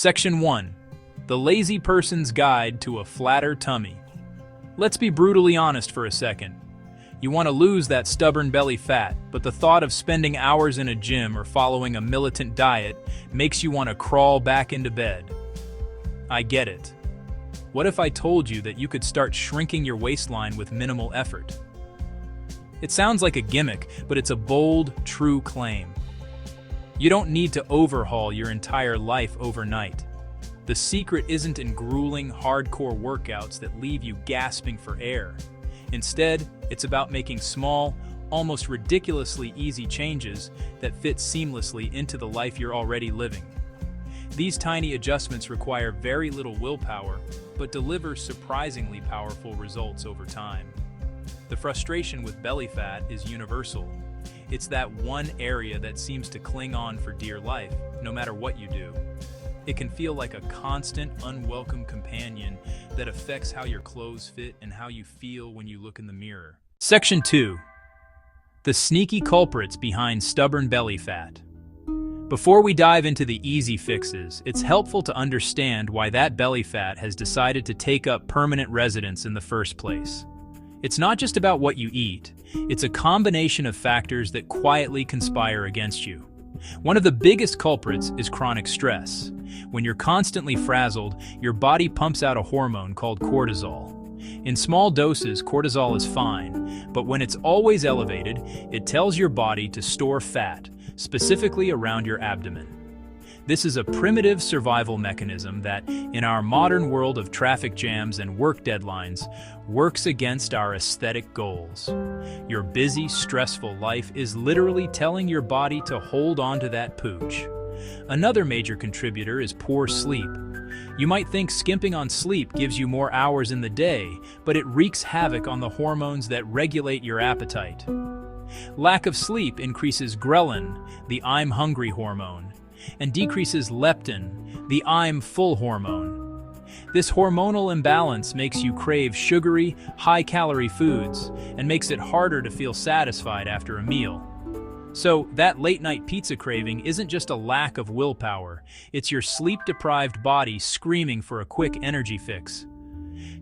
Section 1. The Lazy Person's Guide to a Flatter Tummy. Let's be brutally honest for a second. You want to lose that stubborn belly fat, but the thought of spending hours in a gym or following a militant diet makes you want to crawl back into bed. I get it. What if I told you that you could start shrinking your waistline with minimal effort? It sounds like a gimmick, but it's a bold, true claim. You don't need to overhaul your entire life overnight. The secret isn't in grueling, hardcore workouts that leave you gasping for air. Instead, it's about making small, almost ridiculously easy changes that fit seamlessly into the life you're already living. These tiny adjustments require very little willpower, but deliver surprisingly powerful results over time. The frustration with belly fat is universal. It's that one area that seems to cling on for dear life, no matter what you do. It can feel like a constant, unwelcome companion that affects how your clothes fit and how you feel when you look in the mirror. Section 2. The sneaky culprits behind stubborn belly fat. Before we dive into the easy fixes, it's helpful to understand why that belly fat has decided to take up permanent residence in the first place. It's not just about what you eat, it's a combination of factors that quietly conspire against you. One of the biggest culprits is chronic stress. When you're constantly frazzled, your body pumps out a hormone called cortisol. In small doses, cortisol is fine, but when it's always elevated, it tells your body to store fat, specifically around your abdomen. This is a primitive survival mechanism that, in our modern world of traffic jams and work deadlines, works against our aesthetic goals. Your busy, stressful life is literally telling your body to hold on to that pooch. Another major contributor is poor sleep. You might think skimping on sleep gives you more hours in the day, but it wreaks havoc on the hormones that regulate your appetite. Lack of sleep increases ghrelin, the I'm hungry hormone, and decreases leptin, the I'm full hormone. This hormonal imbalance makes you crave sugary, high-calorie foods and makes it harder to feel satisfied after a meal. So, that late-night pizza craving isn't just a lack of willpower, it's your sleep-deprived body screaming for a quick energy fix.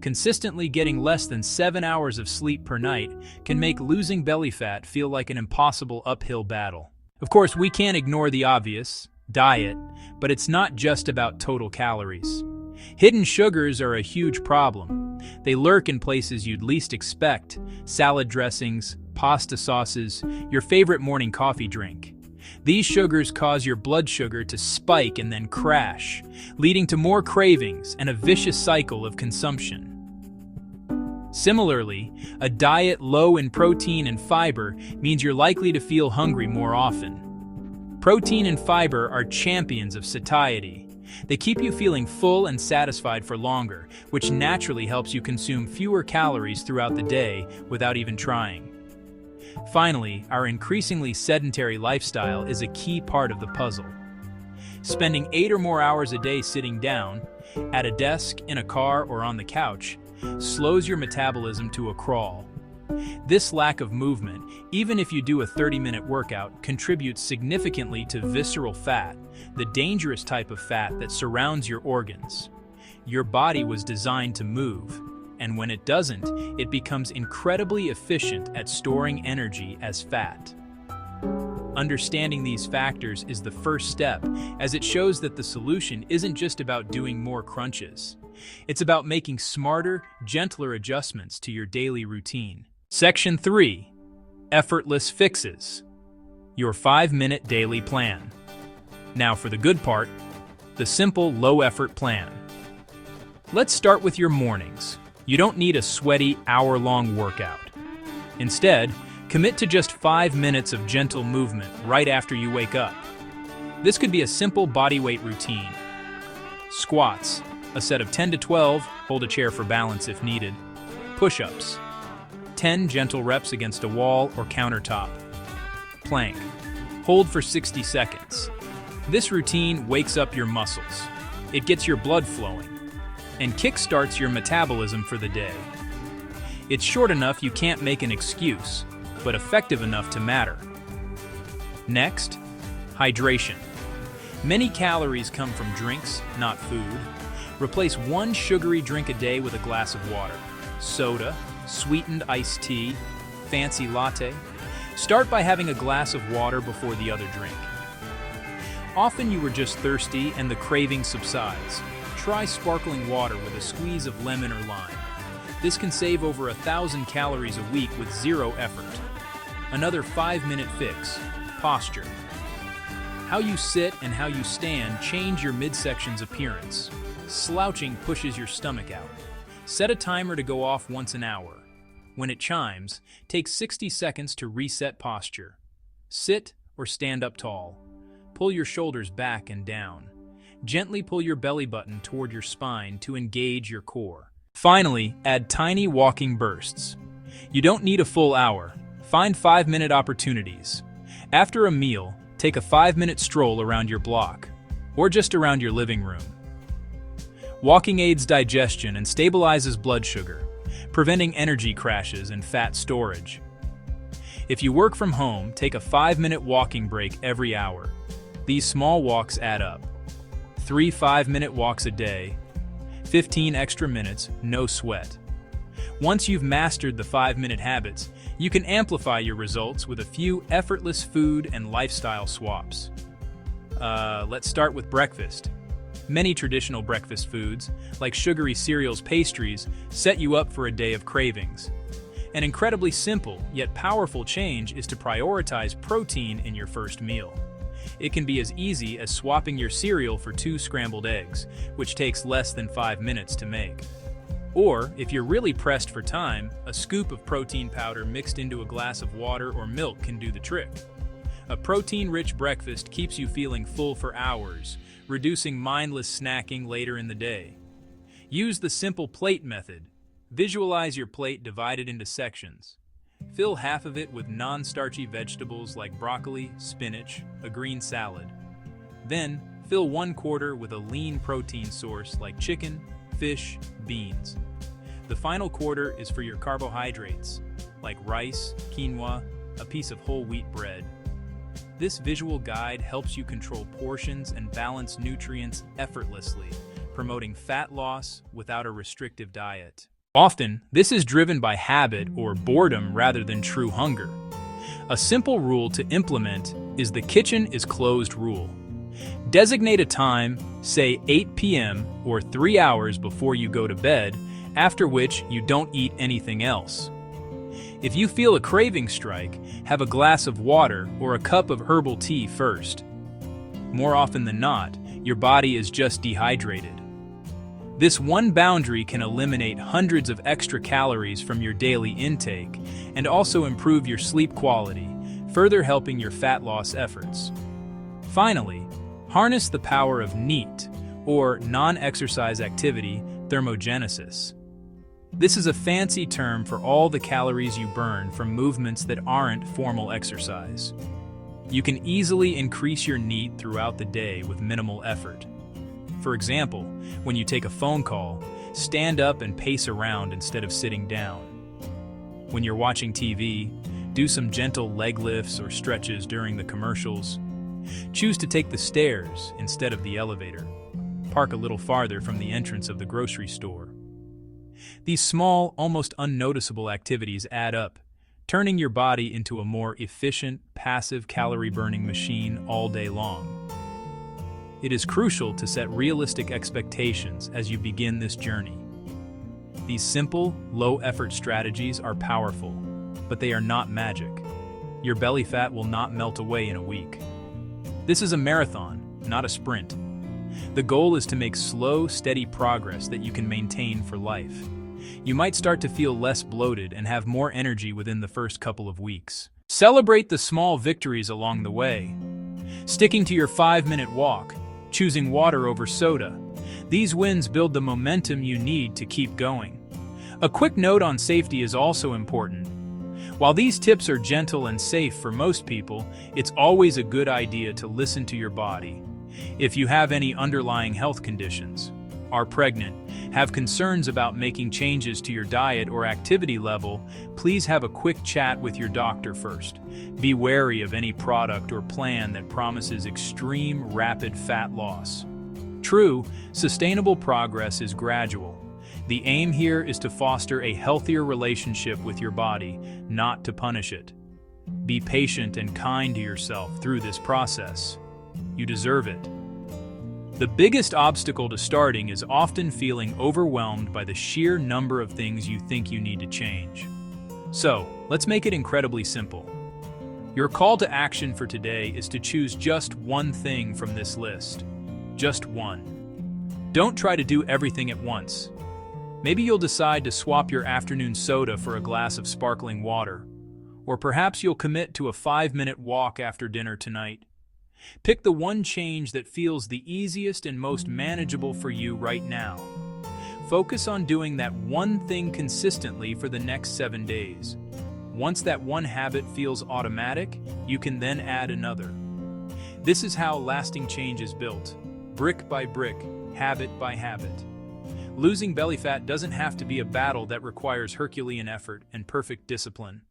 Consistently getting less than 7 hours of sleep per night can make losing belly fat feel like an impossible uphill battle. Of course, we can't ignore the obvious: diet, but it's not just about total calories. Hidden sugars are a huge problem. They lurk in places you'd least expect: salad dressings, pasta sauces, your favorite morning coffee drink. These sugars cause your blood sugar to spike and then crash, leading to more cravings and a vicious cycle of consumption. Similarly, a diet low in protein and fiber means you're likely to feel hungry more often. Protein and fiber are champions of satiety. They keep you feeling full and satisfied for longer, which naturally helps you consume fewer calories throughout the day without even trying. Finally, our increasingly sedentary lifestyle is a key part of the puzzle. Spending 8 or more hours a day sitting down, at a desk, in a car, or on the couch, slows your metabolism to a crawl. This lack of movement, even if you do a 30-minute workout, contributes significantly to visceral fat, the dangerous type of fat that surrounds your organs. Your body was designed to move, and when it doesn't, it becomes incredibly efficient at storing energy as fat. Understanding these factors is the first step, as it shows that the solution isn't just about doing more crunches. It's about making smarter, gentler adjustments to your daily routine. Section 3. Effortless Fixes. Your 5-minute daily plan. Now for the good part, the simple, low-effort plan. Let's start with your mornings. You don't need a sweaty, hour-long workout. Instead, commit to just 5 minutes of gentle movement right after you wake up. This could be a simple bodyweight routine. Squats, a set of 10 to 12, hold a chair for balance if needed. Push-ups, 10 gentle reps against a wall or countertop. Plank, hold for 60 seconds. This routine wakes up your muscles. It gets your blood flowing and kickstarts your metabolism for the day. It's short enough you can't make an excuse, but effective enough to matter. Next, hydration. Many calories come from drinks, not food. Replace one sugary drink a day with a glass of water. Soda, sweetened iced tea, fancy latte. Start by having a glass of water before the other drink. Often you were just thirsty and the craving subsides. Try sparkling water with a squeeze of lemon or lime. This can save over 1,000 calories a week with zero effort. Another 5-minute fix: posture. How you sit and how you stand change your midsection's appearance. Slouching pushes your stomach out. Set a timer to go off once an hour. When it chimes, take 60 seconds to reset posture. Sit or stand up tall. Pull your shoulders back and down. Gently pull your belly button toward your spine to engage your core. Finally, add tiny walking bursts. You don't need a full hour. Find 5-minute opportunities. After a meal, take a 5-minute stroll around your block, or just around your living room. Walking aids digestion and stabilizes blood sugar, preventing energy crashes and fat storage. If you work from home, take a 5-minute walking break every hour. These small walks add up. 3 5-minute walks a day, 15 extra minutes, no sweat. Once you've mastered the 5-minute habits, you can amplify your results with a few effortless food and lifestyle swaps. Let's start with breakfast. Many traditional breakfast foods, like sugary cereals, pastries, set you up for a day of cravings. An incredibly simple, yet powerful change is to prioritize protein in your first meal. It can be as easy as swapping your cereal for 2 scrambled eggs, which takes less than 5 minutes to make. Or, if you're really pressed for time, a scoop of protein powder mixed into a glass of water or milk can do the trick. A protein-rich breakfast keeps you feeling full for hours, reducing mindless snacking later in the day. Use the simple plate method. Visualize your plate divided into sections. Fill half of it with non-starchy vegetables like broccoli, spinach, a green salad. Then, fill 1/4 with a lean protein source like chicken, fish, beans. The final quarter is for your carbohydrates, like rice, quinoa, a piece of whole wheat bread. This visual guide helps you control portions and balance nutrients effortlessly, promoting fat loss without a restrictive diet. Often, this is driven by habit or boredom rather than true hunger. A simple rule to implement is the kitchen is closed rule. Designate a time, say 8 p.m. or 3 hours before you go to bed, after which you don't eat anything else. If you feel a craving strike, have a glass of water or a cup of herbal tea first. More often than not, your body is just dehydrated. This one boundary can eliminate hundreds of extra calories from your daily intake and also improve your sleep quality, further helping your fat loss efforts. Finally, harness the power of NEAT, or non-exercise activity thermogenesis. This is a fancy term for all the calories you burn from movements that aren't formal exercise. You can easily increase your NEAT throughout the day with minimal effort. For example, when you take a phone call, stand up and pace around instead of sitting down. When you're watching TV, do some gentle leg lifts or stretches during the commercials. Choose to take the stairs instead of the elevator. Park a little farther from the entrance of the grocery store. These small, almost unnoticeable activities add up, turning your body into a more efficient, passive calorie-burning machine all day long. It is crucial to set realistic expectations as you begin this journey. These simple, low-effort strategies are powerful, but they are not magic. Your belly fat will not melt away in a week. This is a marathon, not a sprint. The goal is to make slow, steady progress that you can maintain for life. You might start to feel less bloated and have more energy within the first couple of weeks. Celebrate the small victories along the way. Sticking to your 5-minute walk, choosing water over soda. These wins build the momentum you need to keep going. A quick note on safety is also important. While these tips are gentle and safe for most people, it's always a good idea to listen to your body. If you have any underlying health conditions, are pregnant, Have concerns about making changes to your diet or activity level? Please have a quick chat with your doctor first. Be wary of any product or plan that promises extreme, rapid fat loss. True, sustainable progress is gradual. The aim here is to foster a healthier relationship with your body, not to punish it. Be patient and kind to yourself through this process. You deserve it. The biggest obstacle to starting is often feeling overwhelmed by the sheer number of things you think you need to change. So, let's make it incredibly simple. Your call to action for today is to choose just one thing from this list. Just one. Don't try to do everything at once. Maybe you'll decide to swap your afternoon soda for a glass of sparkling water. Or perhaps you'll commit to a 5-minute walk after dinner tonight. Pick the one change that feels the easiest and most manageable for you right now. Focus on doing that one thing consistently for the next 7 days. Once that one habit feels automatic, you can then add another. This is how lasting change is built, brick by brick, habit by habit. Losing belly fat doesn't have to be a battle that requires Herculean effort and perfect discipline.